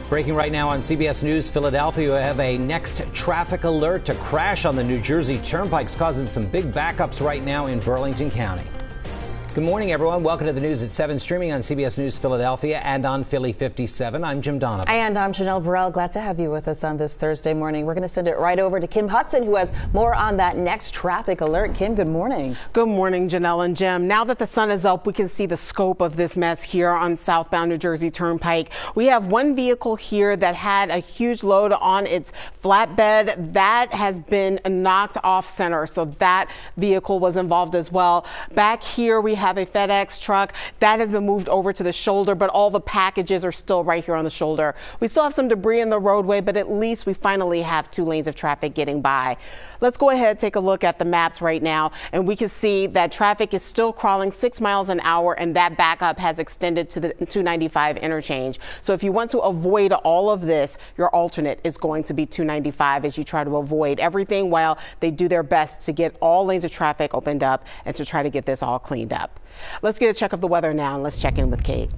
Breaking right now on CBS News Philadelphia, we have a next traffic alert to crash on the New Jersey Turnpike, causing some big backups right now in Burlington County. Good morning, everyone. Welcome to the news at 7, streaming on CBS News Philadelphia and on Philly 57. I'm Jim Donovan. And I'm Janelle Burrell. Glad to have you with us on this Thursday morning. We're going to send it right over to Kim Hudson, who has more on that next traffic alert. Kim, good morning. Good morning, Janelle and Jim. Now that the sun is up, we can see the scope of this mess here on southbound New Jersey Turnpike. We have one vehicle here that had a huge load on its flatbed. That has been knocked off center, so that vehicle was involved as well. Back here, we have a FedEx truck that has been moved over to the shoulder, but all the packages are still right here on the shoulder. We still have some debris in the roadway, but at least we finally have 2 lanes of traffic getting by. Let's go ahead and take a look at the maps right now, and we can see that traffic is still crawling 6 miles an hour, and that backup has extended to the 295 interchange. So if you want to avoid all of this, your alternate is going to be 295 as you try to avoid everything while they do their best to get all lanes of traffic opened up and to try to get this all cleaned up. Let's get a check of the weather now, and let's check in with Kate.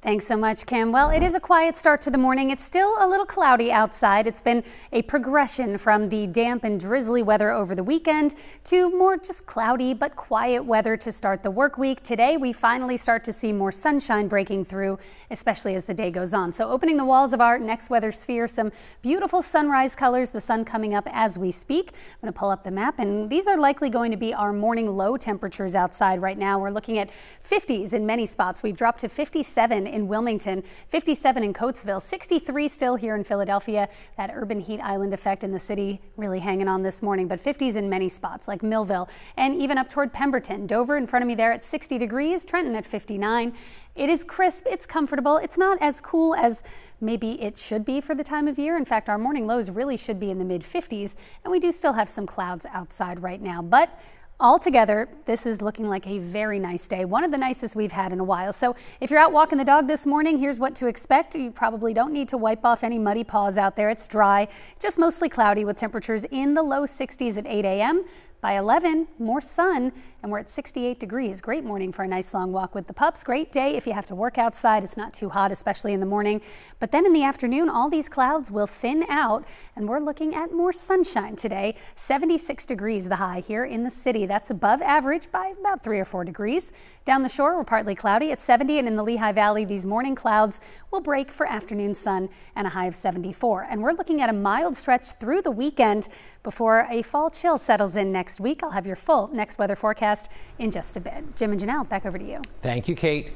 Thanks so much, Kim. Well, it is a quiet start to the morning. It's still a little cloudy outside. It's been a progression from the damp and drizzly weather over the weekend to more just cloudy but quiet weather to start the work week. Today, we finally start to see more sunshine breaking through, especially as the day goes on. So opening the walls of our next weather sphere, some beautiful sunrise colors, the sun coming up as we speak. I'm going to pull up the map, and these are likely going to be our morning low temperatures outside right now. We're looking at 50s in many spots. We've dropped to 57 in Wilmington, 57 in Coatesville, 63 still here in Philadelphia. That urban heat island effect in the city really hanging on this morning, but 50s in many spots like Millville and even up toward Pemberton. Dover in front of me there at 60 degrees, Trenton at 59. It is crisp, it's comfortable. It's not as cool as maybe it should be for the time of year. In fact, our morning lows really should be in the mid 50s, and we do still have some clouds outside right now, but altogether, this is looking like a very nice day, one of the nicest we've had in a while. So if you're out walking the dog this morning, here's what to expect. You probably don't need to wipe off any muddy paws out there. It's dry, just mostly cloudy with temperatures in the low 60s at 8 a.m. By 11, more sun, and we're at 68 degrees. Great morning for a nice long walk with the pups. Great day if you have to work outside. It's not too hot, especially in the morning. But then in the afternoon, all these clouds will thin out, and we're looking at more sunshine today. 76 degrees the high here in the city. That's above average by about 3 or 4 degrees. Down the shore, we're partly cloudy at 70, and in the Lehigh Valley, these morning clouds will break for afternoon sun and a high of 74. And we're looking at a mild stretch through the weekend before a fall chill settles in next week. I'll have your full next weather forecast in just a bit. Jim and Janelle, back over to you. Thank you, Kate.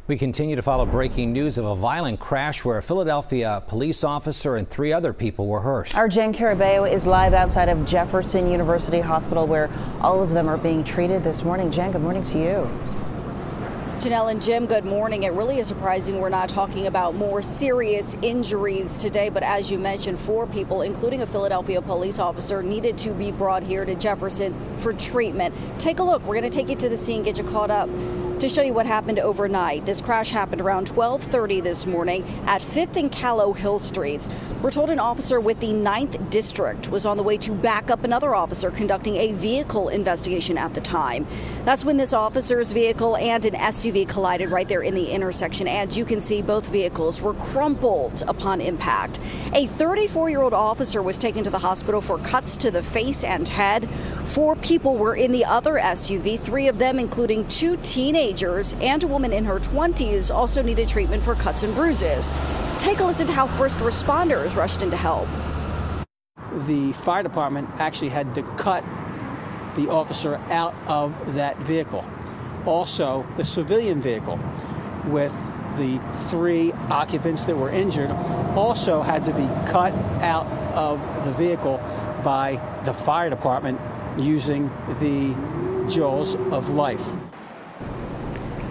We continue to follow breaking news of a violent crash where a Philadelphia police officer and 3 other people were hurt. Our Jen Carabeo is live outside of Jefferson University Hospital, where all of them are being treated this morning. Jen, good morning to you. Janelle and Jim, good morning. It really is surprising we're not talking about more serious injuries today, but as you mentioned, 4 people, including a Philadelphia police officer, needed to be brought here to Jefferson for treatment. Take a look. We're going to take you to the scene, get you caught up to show you what happened overnight. This crash happened around 12:30 this morning at 5th and Callow Hill Streets. We're told an officer with the 9th District was on the way to back up another officer conducting a vehicle investigation at the time. That's when this officer's vehicle and an SUV collided right there in the intersection. And you can see both vehicles were crumpled upon impact. A 34-year-old officer was taken to the hospital for cuts to the face and head. 4 people were in the other SUV, 3 of them including 2 teenagers and a woman in her 20s also needed treatment for cuts and bruises. Take a listen to how first responders rushed in to help. The fire department actually had to cut the officer out of that vehicle. Also, the civilian vehicle with the 3 occupants that were injured also had to be cut out of the vehicle by the fire department using the jaws of life.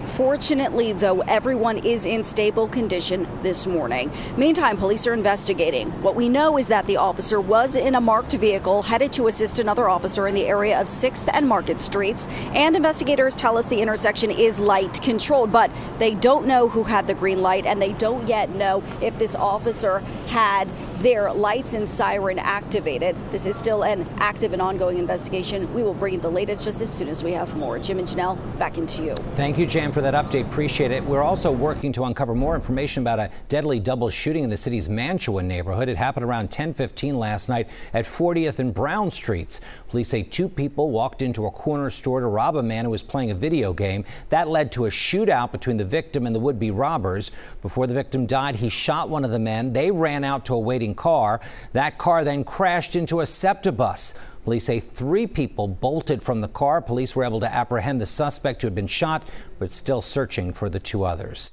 Fortunately, though, everyone is in stable condition this morning. Meantime, police are investigating. What we know is that the officer was in a marked vehicle headed to assist another officer in the area of 6th and Market Streets. And investigators tell us the intersection is light controlled, but they don't know who had the green light, and they don't yet know if this officer had their lights and siren activated. This is still an active and ongoing investigation. We will bring you the latest just as soon as we have more. Jim and Janelle, back into you. Thank you, Jan, for that update. Appreciate it. We're also working to uncover more information about a deadly double shooting in the city's Mantua neighborhood. It happened around 10:15 last night at 40th and Brown Streets. Police say two people walked into a corner store to rob a man who was playing a video game. That led to a shootout between the victim and the would-be robbers. Before the victim died, he shot one of the men. They ran out to a waiting car. That car then crashed into a SEPTA bus. Police say 3 people bolted from the car. Police were able to apprehend the suspect who had been shot, but still searching for the 2 others.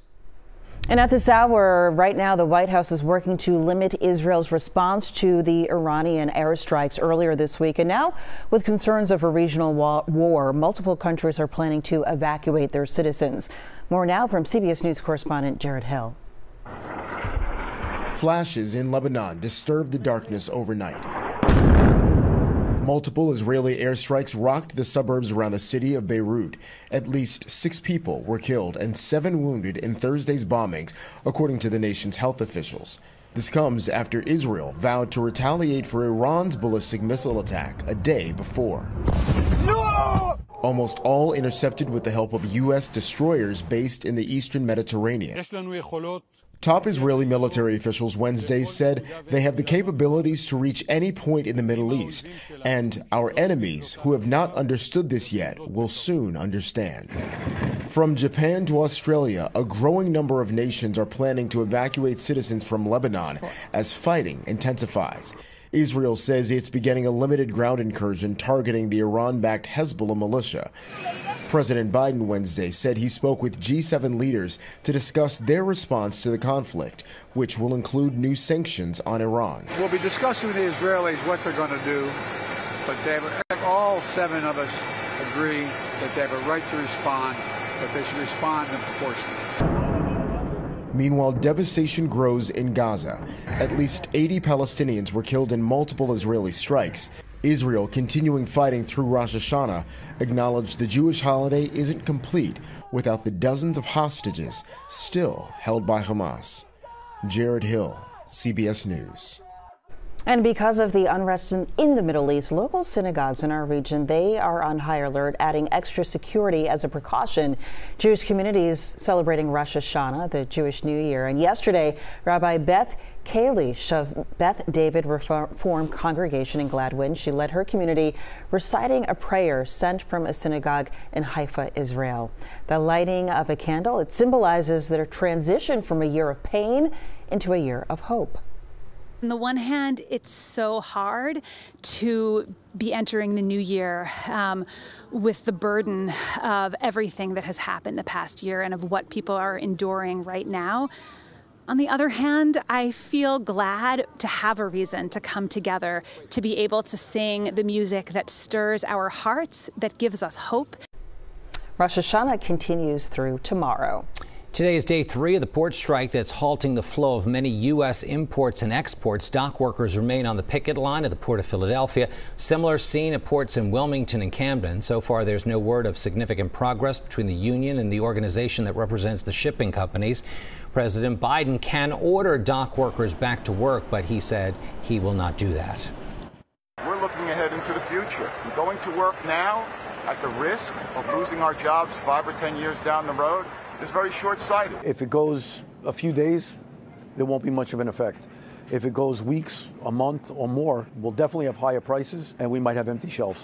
And at this hour, right now, the White House is working to limit Israel's response to the Iranian airstrikes earlier this week. And now, with concerns of a regional war, multiple countries are planning to evacuate their citizens. More now from CBS News correspondent Jared Hill. Flashes in Lebanon disturbed the darkness overnight. Multiple Israeli airstrikes rocked the suburbs around the city of Beirut. At least 6 people were killed and 7 wounded in Thursday's bombings, according to the nation's health officials. This comes after Israel vowed to retaliate for Iran's ballistic missile attack a day before. No! Almost all intercepted with the help of U.S. destroyers based in the eastern Mediterranean. Top Israeli military officials Wednesday said they have the capabilities to reach any point in the Middle East, and our enemies, who have not understood this yet, will soon understand. From Japan to Australia, a growing number of nations are planning to evacuate citizens from Lebanon as fighting intensifies. Israel says it's beginning a limited ground incursion targeting the Iran-backed Hezbollah militia. President Biden Wednesday said he spoke with G7 leaders to discuss their response to the conflict, which will include new sanctions on Iran. We'll be discussing with the Israelis what they're going to do, but all 7 of us agree that they have a right to respond, but they should respond in proportion. Meanwhile, devastation grows in Gaza. At least 80 Palestinians were killed in multiple Israeli strikes. Israel, continuing fighting through Rosh Hashanah, acknowledged the Jewish holiday isn't complete without the dozens of hostages still held by Hamas. Jared Hill, CBS News. And because of the unrest in the Middle East, local synagogues in our region, they are on high alert, adding extra security as a precaution. Jewish communities celebrating Rosh Hashanah, the Jewish New Year. And yesterday, Rabbi Beth Kalish of Beth David Reformed Congregation in Gladwin, she led her community reciting a prayer sent from a synagogue in Haifa, Israel. The lighting of a candle, it symbolizes their transition from a year of pain into a year of hope. On the one hand, it's so hard to be entering the new year with the burden of everything that has happened the past year and of what people are enduring right now. On the other hand, I feel glad to have a reason to come together, to be able to sing the music that stirs our hearts, that gives us hope. Rosh Hashanah continues through tomorrow. Today is day 3 of the port strike that's halting the flow of many U.S. imports and exports. Dock workers remain on the picket line at the Port of Philadelphia. Similar scene at ports in Wilmington and Camden. So far, there's no word of significant progress between the union and the organization that represents the shipping companies. President Biden can order dock workers back to work, but he said he will not do that. We're looking ahead into the future. Going to work now at the risk of losing our jobs 5 or 10 years down the road is very short-sighted. If it goes a few days, there won't be much of an effect. If it goes weeks, a month, or more, we'll definitely have higher prices, and we might have empty shelves.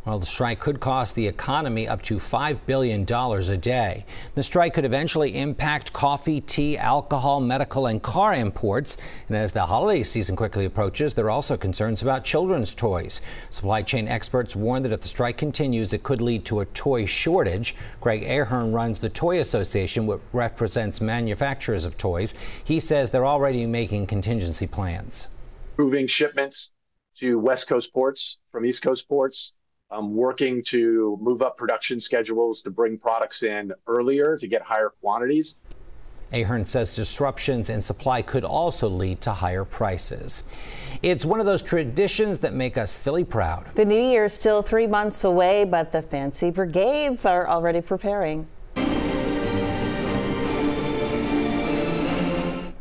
Well, the strike could cost the economy up to $5 billion a day. The strike could eventually impact coffee, tea, alcohol, medical, and car imports. And as the holiday season quickly approaches, there are also concerns about children's toys. Supply chain experts warn that if the strike continues, it could lead to a toy shortage. Greg Ahern runs the Toy Association, which represents manufacturers of toys. He says they're already making contingency plans. Moving shipments to West Coast ports from East Coast ports. Working to move up production schedules to bring products in earlier to get higher quantities. Ahern says disruptions in supply could also lead to higher prices. It's one of those traditions that make us Philly proud. The new year is still 3 months away, but the fancy brigades are already preparing.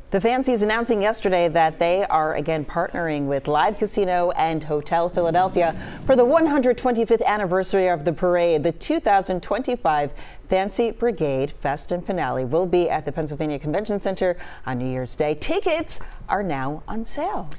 The Fancies announcing yesterday that they are again partnering with Live Casino and Hotel Philadelphia for the 125th anniversary of the parade. The 2025 Fancy Brigade Fest and Finale will be at the Pennsylvania Convention Center on New Year's Day. Tickets are now on sale.